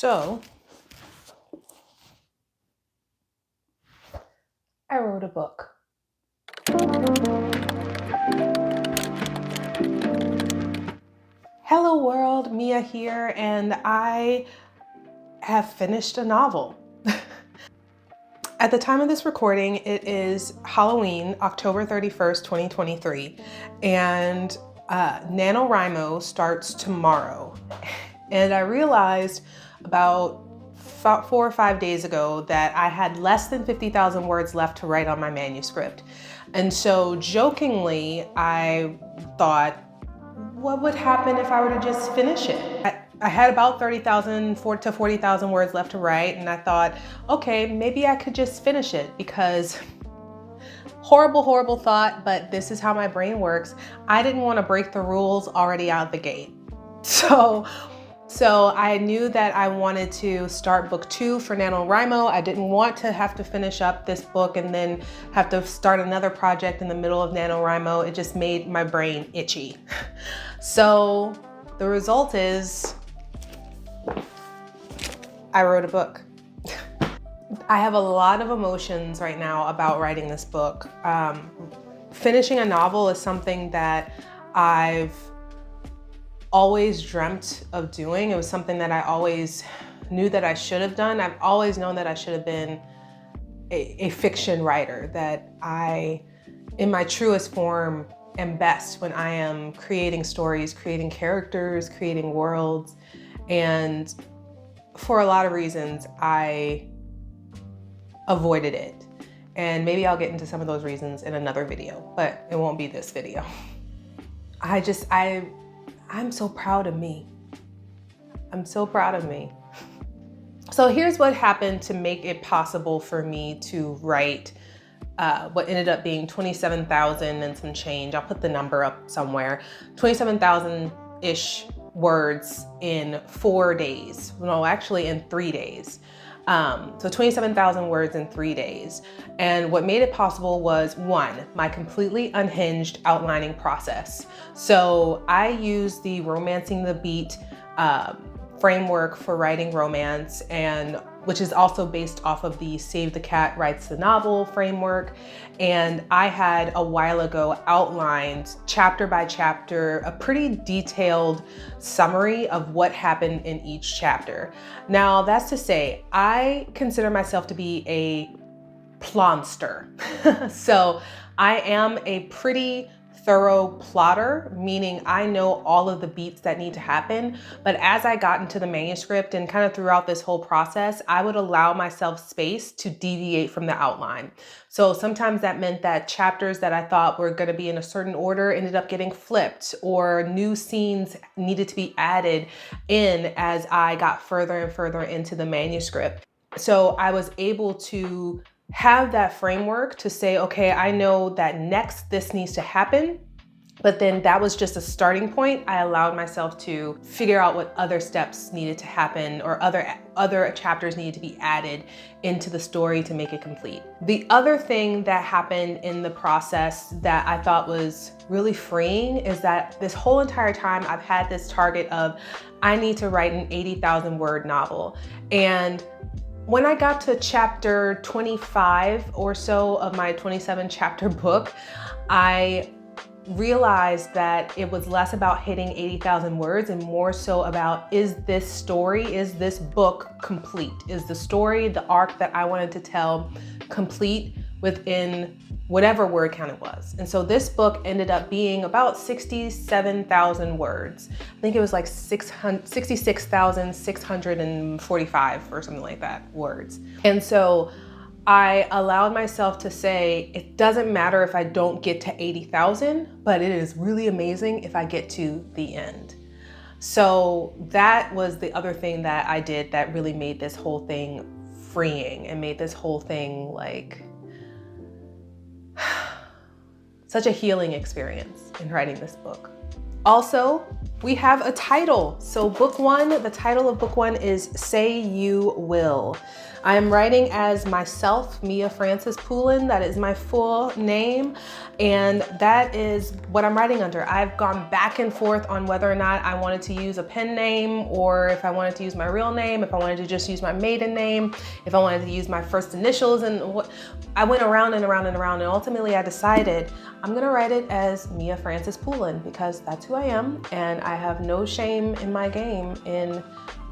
So I wrote a book. Hello world, Mia here, and I have finished a novel. At the time of this recording, it is Halloween, October 31st, 2023, and NaNoWriMo starts tomorrow. And I realized about 4 or 5 days ago that I had less than 50,000 words left to write on my manuscript. And so jokingly, I thought, what would happen if I were to just finish it? I had about 30,000 to 40,000 words left to write, and I thought, okay, maybe I could just finish it because horrible thought, but this is how my brain works. I didn't want to break the rules already out the gate. So I knew that I wanted to start book 2 for NaNoWriMo. I didn't want to have to finish up this book and then have to start another project in the middle of NaNoWriMo. It just made my brain itchy. So the result is I wrote a book. I have a lot of emotions right now about writing this book. Finishing a novel is something that I've always dreamt of doing. It was something that I always knew that I should have done. I've always known that I should have been a fiction writer, that I, in my truest form, am best when I am creating stories, creating characters, creating worlds. And for a lot of reasons, I avoided it. And maybe I'll get into some of those reasons in another video, but it won't be this video. I'm so proud of me. I'm so proud of me. So here's what happened to make it possible for me to write what ended up being 27,000 and some change. I'll put the number up somewhere. 27,000-ish words in 4 days. No, actually in 3 days. So 27,000 words in 3 days. And what made it possible was, 1, my completely unhinged outlining process. So I use the Romancing the Beat framework for writing romance, and which is also based off of the Save the Cat Writes the Novel framework. And I had a while ago outlined chapter by chapter, a pretty detailed summary of what happened in each chapter. Now that's to say, I consider myself to be a plonster. So I am a pretty thorough plotter, meaning I know all of the beats that need to happen. But as I got into the manuscript and kind of throughout this whole process, I would allow myself space to deviate from the outline. So sometimes that meant that chapters that I thought were going to be in a certain order ended up getting flipped, or new scenes needed to be added in as I got further and further into the manuscript. So I was able to have that framework to say, okay, I know that next this needs to happen, but then that was just a starting point. I allowed myself to figure out what other steps needed to happen, or other chapters needed to be added into the story to make it complete. The other thing that happened in the process that I thought was really freeing is that this whole entire time I've had this target of, I need to write an 80,000 word novel. And when I got to chapter 25 or so of my 27 chapter book, I realized that it was less about hitting 80,000 words and more so about, is this story, is this book complete? Is the story, the arc that I wanted to tell, complete within whatever word count it was? And so this book ended up being about 67,000 words. I think it was like 66,645 or something like that words. And so I allowed myself to say, it doesn't matter if I don't get to 80,000, but it is really amazing if I get to the end. So that was the other thing that I did that really made this whole thing freeing and made this whole thing like such a healing experience in writing this book. Also, we have a title. So book one, the title of book one is Say You Will. I am writing as myself, Mia Frances Poulin. That is my full name. And that is what I'm writing under. I've gone back and forth on whether or not I wanted to use a pen name, or if I wanted to use my real name, if I wanted to just use my maiden name, if I wanted to use my first initials, and what I went around and around and around, and ultimately I decided I'm gonna write it as Mia Frances Poulin because that's who I am, and I have no shame in my game in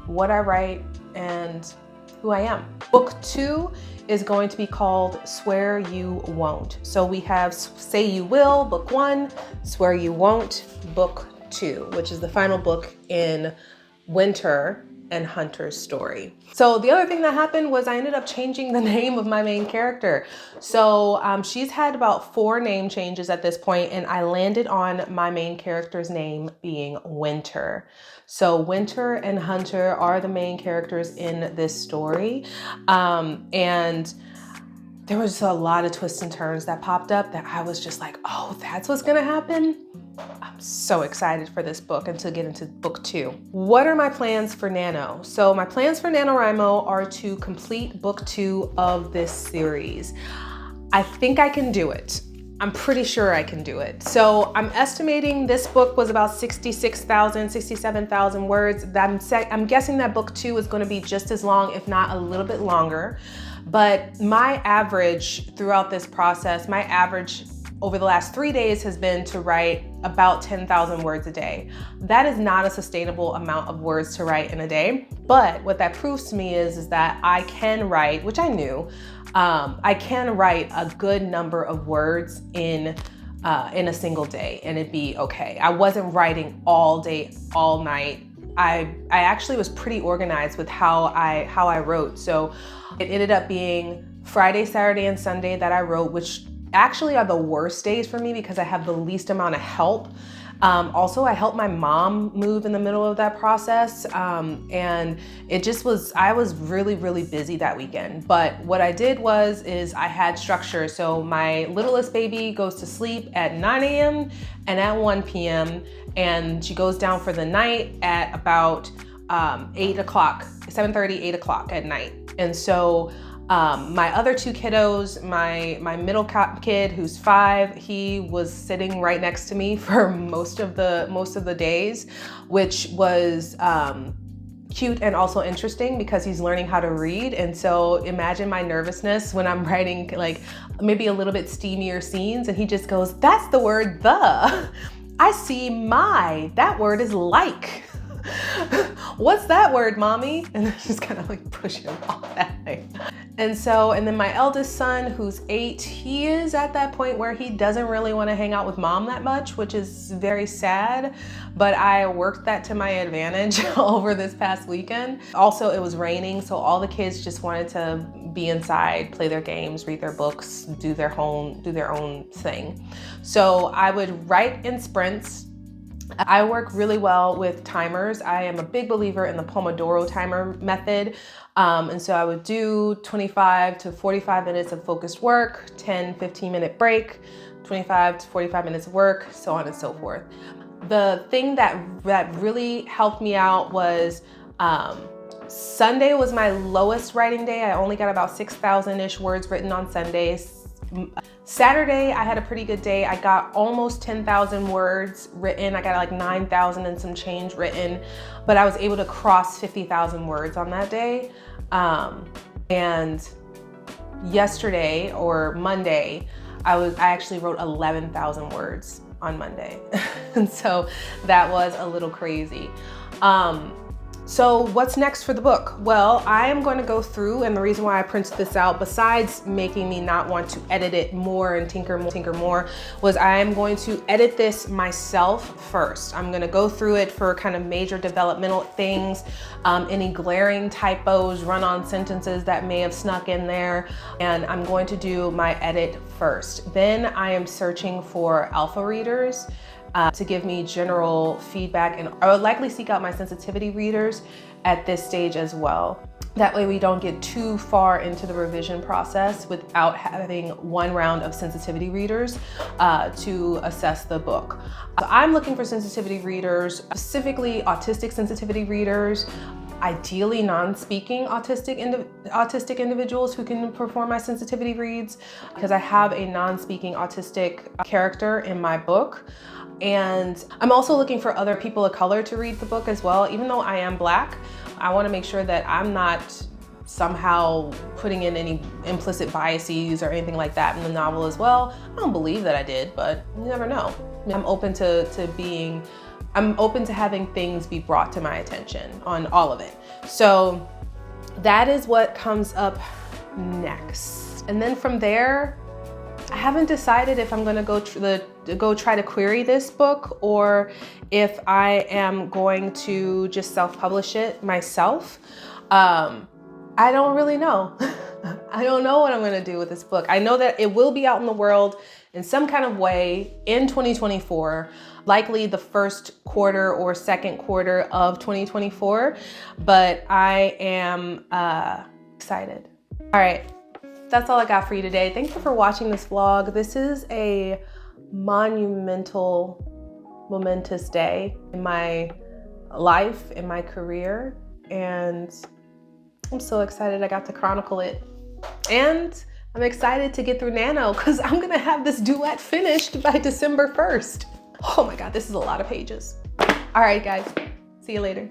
what I write and who I am. Book two is going to be called Swear You Won't. So we have Say You Will, book one, Swear You Won't, book two, which is the final book in Winter and Hunter's story. So the other thing that happened was I ended up changing the name of my main character. So she's had about 4 name changes at this point, and I landed on my main character's name being Winter. So Winter and Hunter are the main characters in this story. And there was a lot of twists and turns that popped up that I was just like, oh, that's what's gonna happen? I'm so excited for this book and to get into book two. What are my plans for Nano? So my plans for NaNoWriMo are to complete book 2 of this series. I think I can do it. I'm pretty sure I can do it. So I'm estimating this book was about 66,000, 67,000 words. I'm guessing that book 2 is gonna be just as long, if not a little bit longer. But my average throughout this process, my average over the last 3 days has been to write about 10,000 words a day. That is not a sustainable amount of words to write in a day. But what that proves to me is that I can write, which I knew, I can write a good number of words in a single day and it'd be okay. I wasn't writing all day, all night. I actually was pretty organized with how I wrote. So it ended up being Friday, Saturday, and Sunday that I wrote, which actually are the worst days for me because I have the least amount of help. Also, I helped my mom move in the middle of that process. And it just was, I was really, really busy that weekend. But what I did is I had structure. So my littlest baby goes to sleep at 9 a.m. and at 1 p.m. And she goes down for the night at about 8 o'clock, 7:30, 8 o'clock at night. And so my other 2 kiddos, my middle kid who's 5, he was sitting right next to me for most of the days, which was cute and also interesting because he's learning how to read. And so imagine my nervousness when I'm writing like maybe a little bit steamier scenes and he just goes, "That's the word the. I see my, that word is like." "What's that word, mommy?" And then just kind of like push him off that way. And then my eldest son, who's 8, he is at that point where he doesn't really want to hang out with mom that much, which is very sad, but I worked that to my advantage over this past weekend. Also, it was raining, so all the kids just wanted to be inside, play their games, read their books, do their own thing. So I would write in sprints. I work really well with timers. I am a big believer in the Pomodoro timer method. And so I would do 25 to 45 minutes of focused work, 10, 15-minute break, 25 to 45 minutes of work, so on and so forth. The thing that really helped me out was Sunday was my lowest writing day. I only got about 6,000-ish words written on Sundays. Saturday, I had a pretty good day. I got almost 10,000 words written. I got like 9,000 and some change written, but I was able to cross 50,000 words on that day. And yesterday or Monday, I actually wrote 11,000 words on Monday. And so that was a little crazy. So what's next for the book? Well, I am going to go through, and the reason why I printed this out, besides making me not want to edit it more and tinker more, was I am going to edit this myself first. I'm going to go through it for kind of major developmental things, any glaring typos, run-on sentences that may have snuck in there, and I'm going to do my edit first. Then I am searching for alpha readers to give me general feedback, and I would likely seek out my sensitivity readers at this stage as well. That way we don't get too far into the revision process without having one round of sensitivity readers to assess the book. So I'm looking for sensitivity readers, specifically autistic sensitivity readers, ideally non-speaking autistic individuals who can perform my sensitivity reads, because I have a non-speaking autistic character in my book. And I'm also looking for other people of color to read the book as well. Even though I am Black, I want to make sure that I'm not somehow putting in any implicit biases or anything like that in the novel as well. I don't believe that I did, but you never know. I'm open to having things be brought to my attention on all of it. So that is what comes up next. And then from there, I haven't decided if I'm gonna go try to query this book or if I am going to just self-publish it myself. I don't really know. I don't know what I'm gonna do with this book. I know that it will be out in the world in some kind of way in 2024, likely the first quarter or second quarter of 2024, but I am excited. All right, that's all I got for you today. Thank you for watching this vlog. This is a momentous day in my life, in my career, and I'm so excited I got to chronicle it. And I'm excited to get through Nano because I'm gonna have this duet finished by December 1st. Oh my God, this is a lot of pages. All right, guys, see you later.